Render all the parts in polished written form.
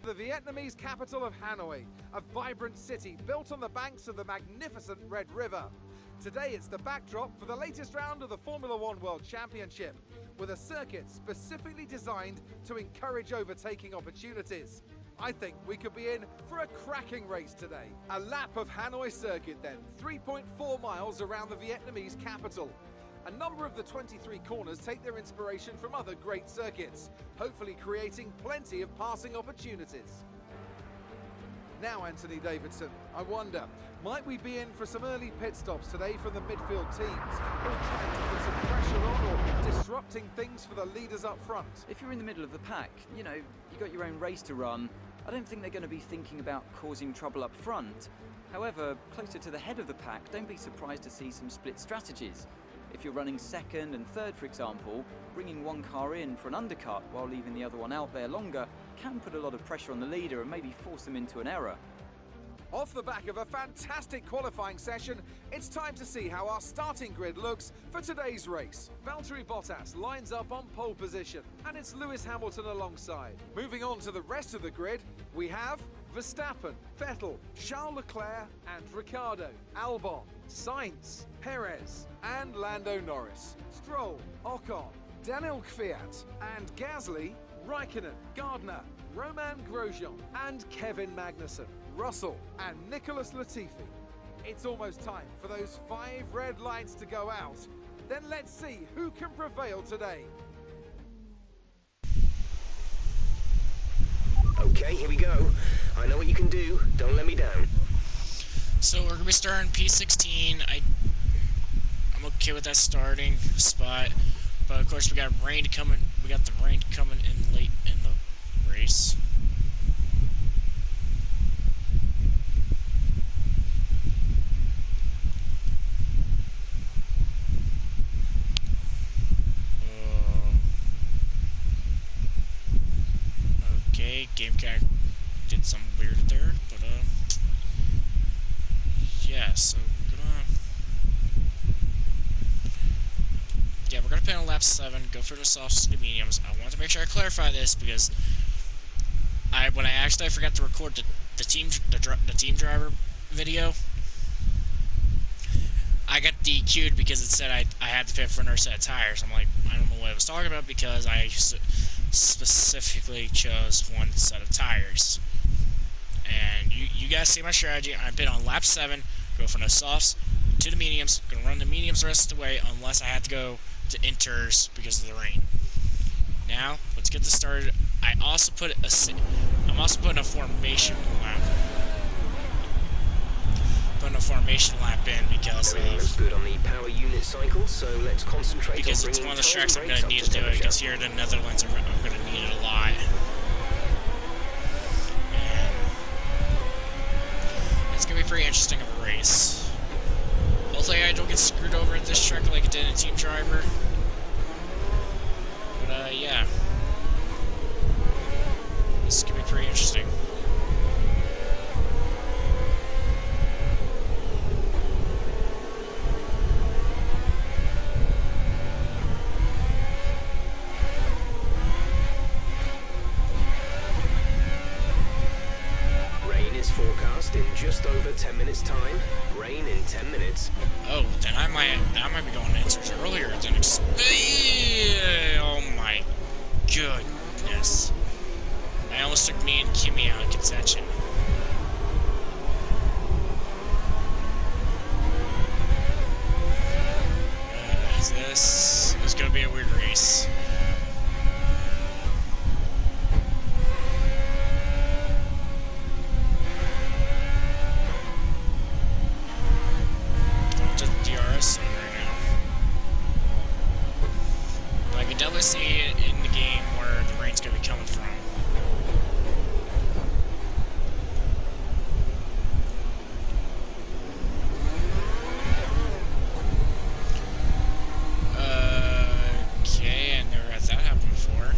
The Vietnamese capital of Hanoi, a vibrant city built on the banks of the magnificent Red River. Today it's the backdrop for the latest round of the Formula One World Championship, with a circuit specifically designed to encourage overtaking opportunities. I think we could be in for a cracking race today. A lap of Hanoi circuit then, 3.4 miles around the Vietnamese capital. A number of the 23 corners take their inspiration from other great circuits, hopefully creating plenty of passing opportunities. Now, Anthony Davidson, I wonder, might we be in for some early pit stops today from the midfield teams, all trying to put some pressure on or disrupting things for the leaders up front? If you're in the middle of the pack, you know, you got your own race to run, I don't think they're going to be thinking about causing trouble up front. However, closer to the head of the pack, don't be surprised to see some split strategies. If you're running second and third, for example, bringing one car in for an undercut while leaving the other one out there longer can put a lot of pressure on the leader and maybe force them into an error. Off the back of a fantastic qualifying session, it's time to see how our starting grid looks for today's race. Valtteri Bottas lines up on pole position, and it's Lewis Hamilton alongside. Moving on to the rest of the grid, we have Verstappen, Vettel, Charles Leclerc and Ricciardo, Albon, Sainz, Perez and Lando Norris, Stroll, Ocon, Daniel Kvyat and Gasly, Raikkonen, Gardner, Romain Grosjean and Kevin Magnussen, Russell and Nicholas Latifi. It's almost time for those 5 red lights to go out. Then let's see who can prevail today. Okay, here we go. I know what you can do. Don't let me down. So we're gonna be starting P16. I'm okay with that starting spot, but of course we got rain coming. We got the rain coming in late in the race. Okay, game kind of did something weird there, but yeah, so we're gonna pit on lap 7, go for the softs to mediums. I want to make sure I clarify this because when I forgot to record the team driver video, I got DQ'd because it said I had to pit for another set of tires. I'm like, I don't know what I was talking about because I specifically chose one set of tires. And you guys see my strategy. I pit on lap 7, go from the softs to the mediums. Gonna run the mediums the rest of the way unless I have to go to inters because of the rain. Now let's get this started. I'm also putting a formation lap. Putting a formation lap in because Everything good on the power unit cycle, so let's concentrate because on it's bringing one of the tracks I'm race gonna need up to do it. Because temperature. here in the Netherlands, I'm gonna need it a lot. It's gonna be pretty interesting of a race. Hopefully I don't get screwed over at this track like it did in Team Driver. But yeah. This is gonna be pretty interesting. Forecast in just over 10 minutes time. Rain in 10 minutes. Oh, then I might be going to answers earlier than oh my goodness. I almost took me and Kimmy out of contention. This is going to be a weird race. See it in the game where the rain's going to be coming from. Okay, I never had that happen before.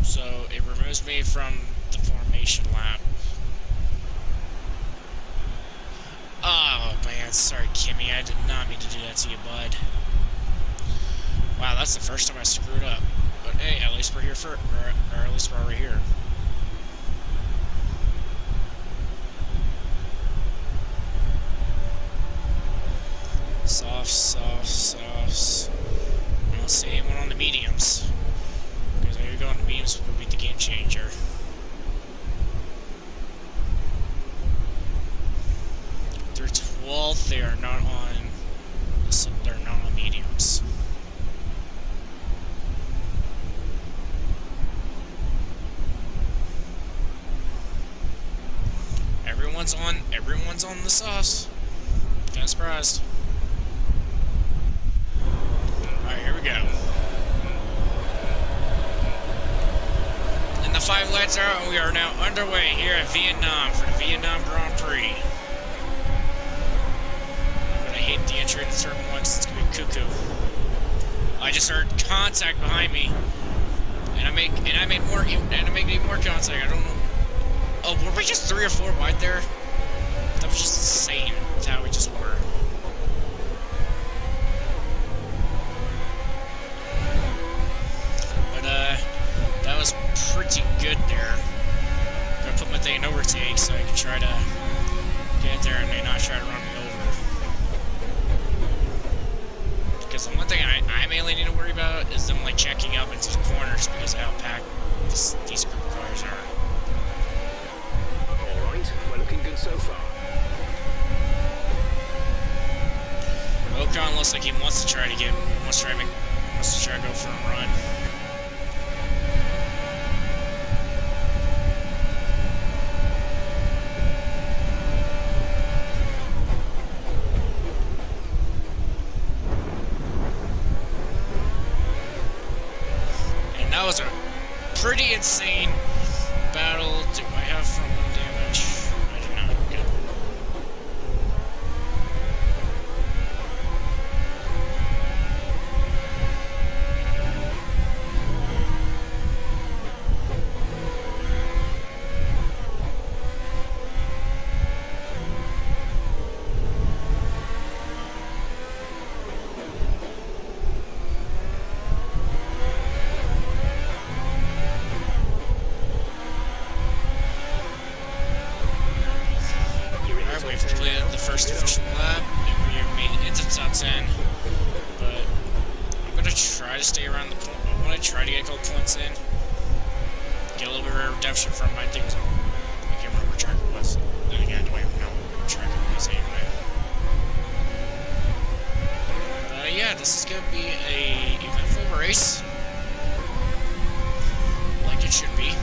So it removes me from the formation lap. Oh man, sorry Kimmy, I did not mean to do that to you, bud. Wow, that's the first time I screwed up. But hey, at least we're here for, or at least we're already here. Softs. I don't see anyone on the mediums. Because there you go on the mediums will be the game changer. They're 12th, they are not on mediums. Everyone's on the sauce. Kinda surprised. Alright, here we go. And the 5 lights are out, and we are now underway here at Vietnam for the Vietnam Grand Prix. I'm gonna hate the entry in turn 1, it's gonna be cuckoo. I just heard contact behind me. And I made more contact, I don't know. Oh, were we just 3 or 4 wide there? That was just insane. That's how we just were. But, that was pretty good there. I'm gonna put my thing in overtake so I can try to get there and they not try to run me over. Because the one thing I mainly need to worry about is them, like, checking up into the corners because of how packed these group of cars are. Alright, we're looking good so far. Ocon looks like he wants to try to go for a run. And that was a pretty insane battle. Do I have front wheel damage? I do not. Good. We've completed the first official lap, and we made it into the top 10. But I'm gonna try to stay around the point. I want to try to get a couple points in, get a little bit of redemption from my things. I can't remember what track it was. Then again, I don't even know what track it was anyway. Yeah, this is gonna be a eventful race, like it should be.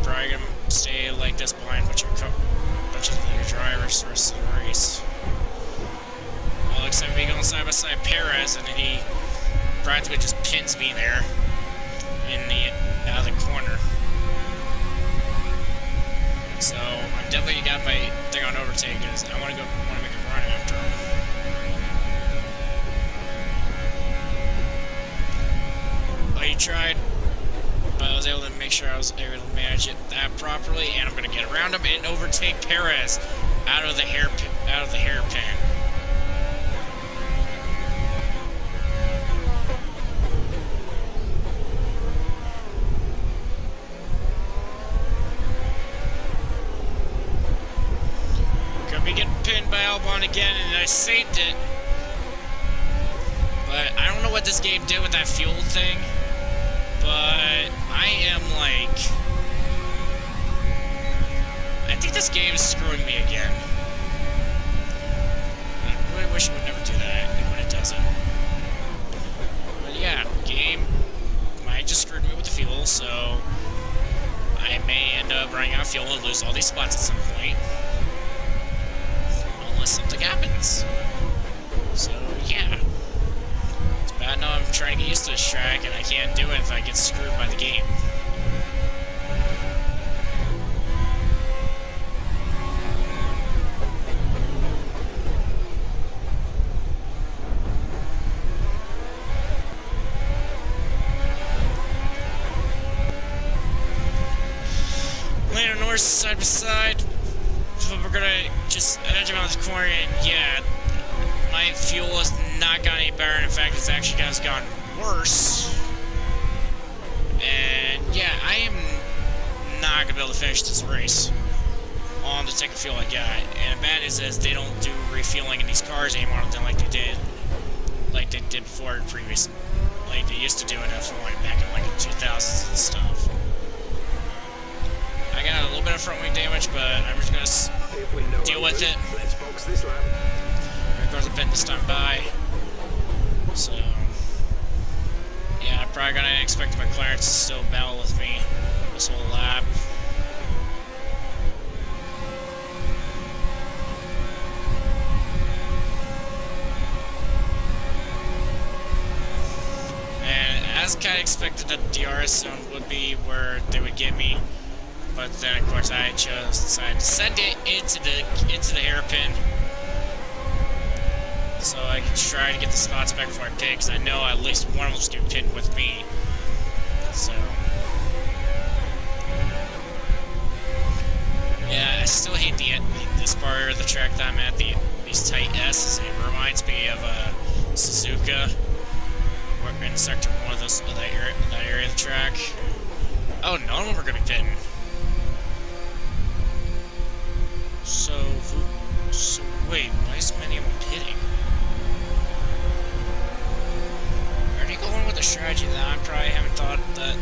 Probably gonna stay like this behind a bunch of the drivers the rest of the race. Well, except me going side by side Perez, and then he practically just pins me there in the out of the corner. So I'm definitely got my thing on overtake because I want to make a run after him. But he tried. But I was able to make sure I was able to manage it that properly, and I'm going to get around him and overtake Perez out of the hairpin. Gonna be getting pinned by Albon again, and I saved it. But I don't know what this game did with that fuel thing. But I am like, I think this game is screwing me again. I really wish it would never do that when it doesn't. But yeah, game might just screwed me with the fuel, so I may end up running out of fuel and lose all these spots at some point. Unless something happens. So yeah. I know I'm trying to get used to this track, and I can't do it if I get screwed by the game. Landon Norris side by side. Flip we're gonna just edge around this corner, and yeah, my fuel has not gotten any better. In fact, it's actually has gotten worse. And yeah, I am not gonna be able to finish this race on the tank of fuel I got. And the bad news is they don't do refueling in these cars anymore, like they did before previous, like they used to do in F1 back in like the 2000s and stuff. I got a little bit of front wing damage, but I'm just gonna deal with it. Let's box this lap. There goes a pit this time by. So yeah, I'm probably gonna expect McLaren to still battle with me this whole lap. And as kind of expected, that DRS zone would be where they would get me, but then of course I decided to send it into the hairpin, so I can try to get the spots back before I pit, because I know at least one of them's going to pit with me. So yeah, I still hate this part of the track that I'm at, these tight S's. It reminds me of Suzuka. We're in sector 1 of that area of the track. Oh, none of them are going to be pitting. So wait, why is many of them pitting? Are they going with a strategy that I probably haven't thought that?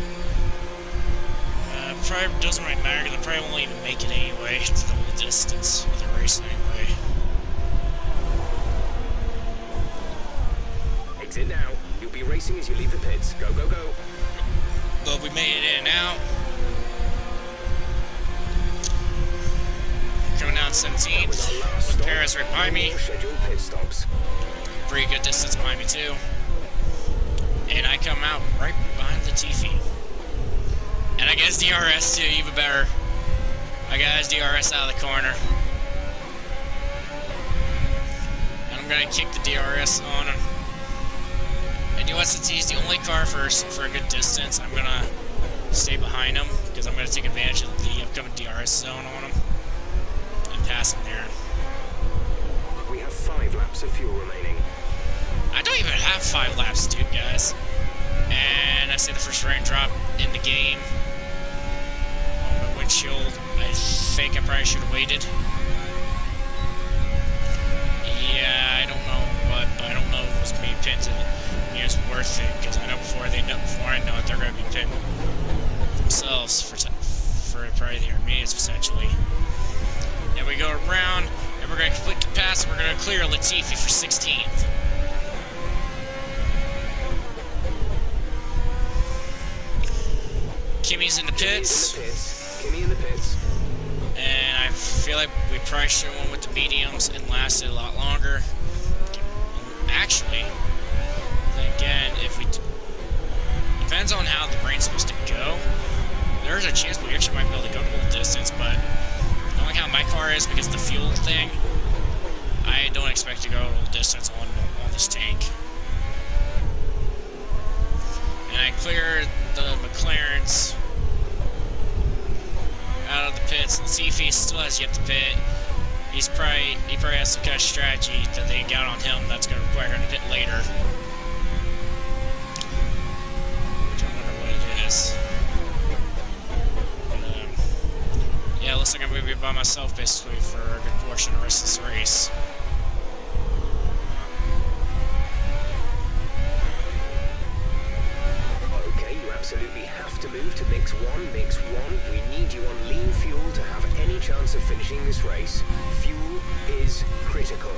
Probably doesn't really matter, because I probably won't even make it anyway to the whole distance of the race anyway. Exit now. You'll be racing as you leave the pits. Go, go, go. But we made it in and out. Coming down 17th, with Perez right behind me. Scheduled pit stops. Pretty good distance behind me too. And I come out right behind Latifi. And I get his DRS too, even better. I got his DRS out of the corner. And I'm gonna kick the DRS on him. And since he's the only car for a good distance, I'm gonna stay behind him, because I'm gonna take advantage of the upcoming DRS zone on him and pass him there. We have 5 laps of fuel remaining. I don't even have 5 laps, dude, guys. And I see the first raindrop in the game on my windshield. I think I probably should have waited. Yeah, I don't know what, but I don't know if it was me pinning. It's worth it, because I know before I know it, they're going to be pitting themselves for probably the Armenians essentially. And we go around, and we're going to complete the pass, and we're going to clear Latifi for 16th. Kimmy's in the pits. Kimmy in the pits. And I feel like we probably should have went with the mediums and lasted a lot longer. Actually, again, depends on how the rain's supposed to go. There's a chance we actually might be able to go the whole distance, but knowing how my car is, because of the fuel thing, I don't expect to go the whole distance on this tank. And I cleared the McLarens out of the pits. Latifi still has yet to pit. He probably has some kind of strategy that they got on him that's going to require him to pit later. Which I wonder what it is. But, yeah, it looks like I'm going to be by myself basically for a good portion of the rest of this race. Okay, you absolutely have to move to mix 1. Mix 1. We need you on lean fuel to have any chance of finishing this race. Fuel is critical.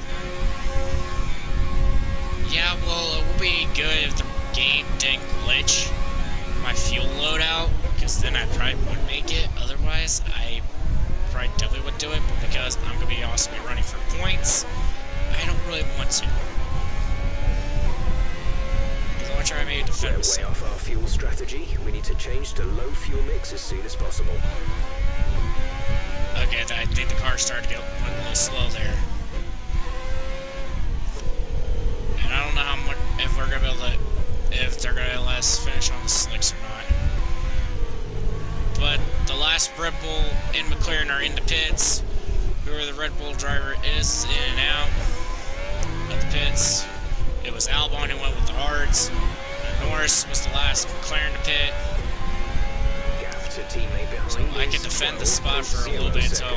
Yeah, well, it would be good if the game didn't glitch my fuel loadout, because then I probably would make it. Otherwise, I probably definitely would do it, but because I'm going to be also running for points, I don't really want to. Because I want to try maybe defend We're myself. way off our fuel strategy. We need to change to low fuel mix as soon as possible. Okay, I think the car started to go a little slow there. And I don't know how much, if we're gonna be able to, if they're gonna let us finish on the slicks or not. But the last Red Bull and McLaren are in the pits. whoever the Red Bull driver is in and out of the pits. It was Albon who went with the hards. Norris was the last McLaren to pit. To teammate behind So I can defend the spot for a little bit until,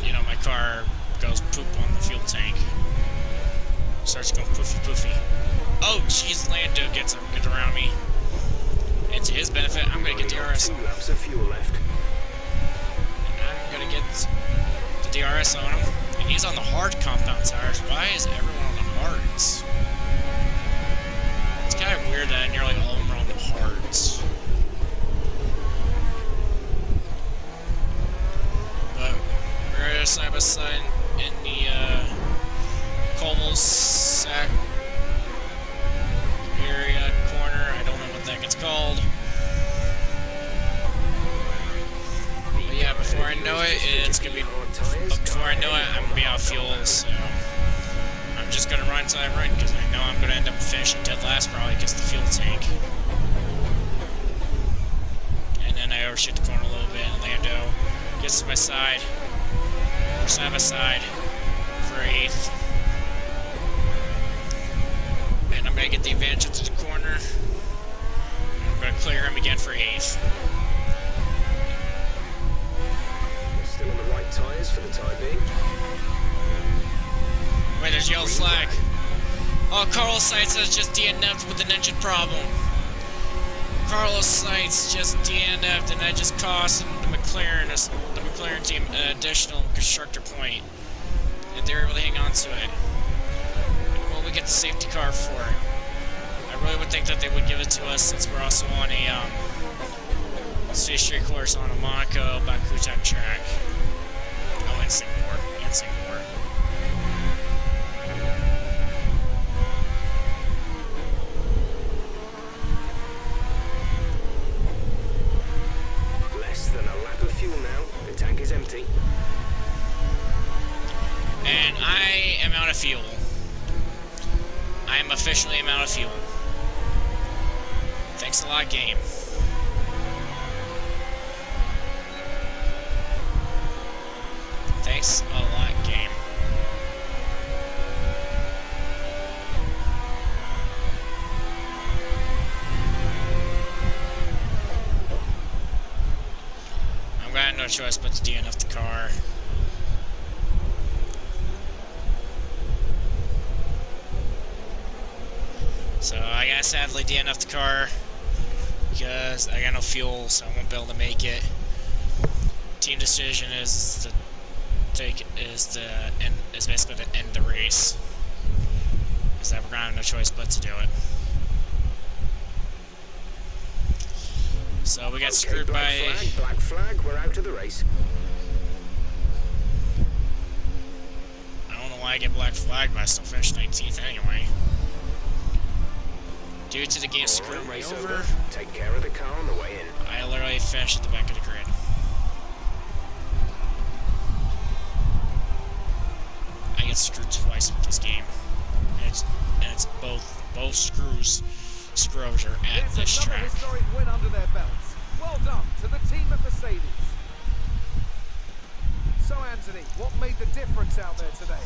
you know, my car goes poop on the fuel tank. Starts going poofy poofy. Oh, jeez, Lando gets around me. And to his benefit, I'm going to get DRS on him. 2 laps of fuel left. And I'm going to get the DRS on him. And he's on the hard compound tires. Why is everyone on the hards? It's kind of weird that nearly all of them are on the hards. But we're side by side in the cul-de-sac area corner. I don't know what that gets called. But yeah, before I know it, it's gonna be. Before I know it, I'm gonna be out of fuel. So I'm just gonna run until I run because I know I'm gonna end up finishing dead last probably because the fuel tank. And then I overshoot the corner a little bit, and Lando gets to my side. We're side by side for 8th. And I'm going to get the advantage into the corner. I'm going to clear him again for 8th. Still on the right tyres for the time being. Wait, there's yellow flag. Oh, Carlos Sainz has just DNF'd with an engine problem. Carlos Sainz just DNF'd, and that just cost the McLaren team an additional constructor point. And they were able to hang on to it. Will we get the safety car for it? I really would think that they would give it to us since we're also on a city street course on a Monaco Baku type track. Oh, and Singapore. And Singapore. Less than a lap of fuel now. The tank is empty. And I am out of fuel. I am officially out of fuel. Thanks a lot, game. Thanks a lot, game. I'm gonna have no choice but to DNF the car. So I gotta sadly DNF the car because I got no fuel, so I won't be able to make it. Team decision is basically to end the race, because we're gonna have no choice but to do it. So we got screwed by. Black flag. We're out of the race. I don't know why I get black flag, but I still finished 19th anyway. Due to the game screwing me over, Take care of the car on the way in. I literally finished at the back of the grid. I get screwed twice with this game, and it's both screws are at this There's another track. historic win under their belts. Well done to the team at Mercedes. So Anthony, what made the difference out there today?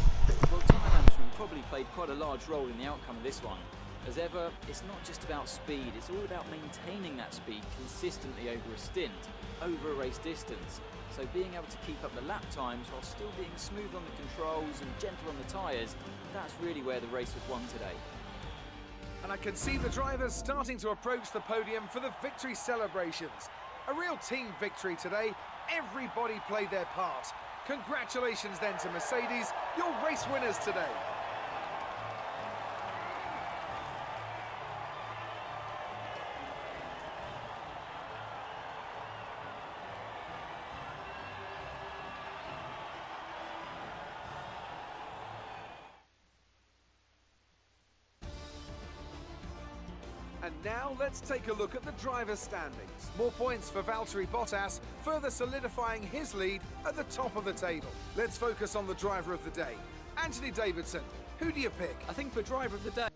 Well, team management probably played quite a large role in the outcome of this one. As ever, it's not just about speed, it's all about maintaining that speed consistently over a stint, over a race distance. So being able to keep up the lap times while still being smooth on the controls and gentle on the tyres, that's really where the race was won today. And I can see the drivers starting to approach the podium for the victory celebrations. A real team victory today. Everybody played their part. Congratulations then to Mercedes, your race winners today. And now let's take a look at the driver's standings. More points for Valtteri Bottas, further solidifying his lead at the top of the table. Let's focus on the driver of the day. Anthony Davidson, who do you pick? I think for driver of the day,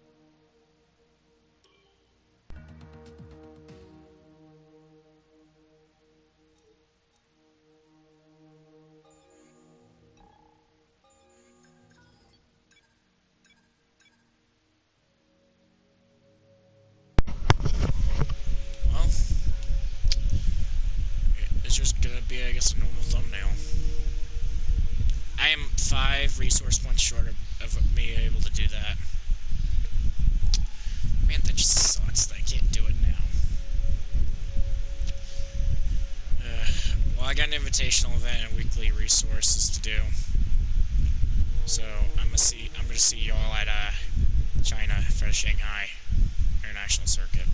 it's just gonna be, I guess, a normal thumbnail. I am 5 resource points short of me able to do that. Man, that just sucks that I can't do it now. Well, I got an invitational event and weekly resources to do. So I'm gonna see y'all at China for the Shanghai International Circuit.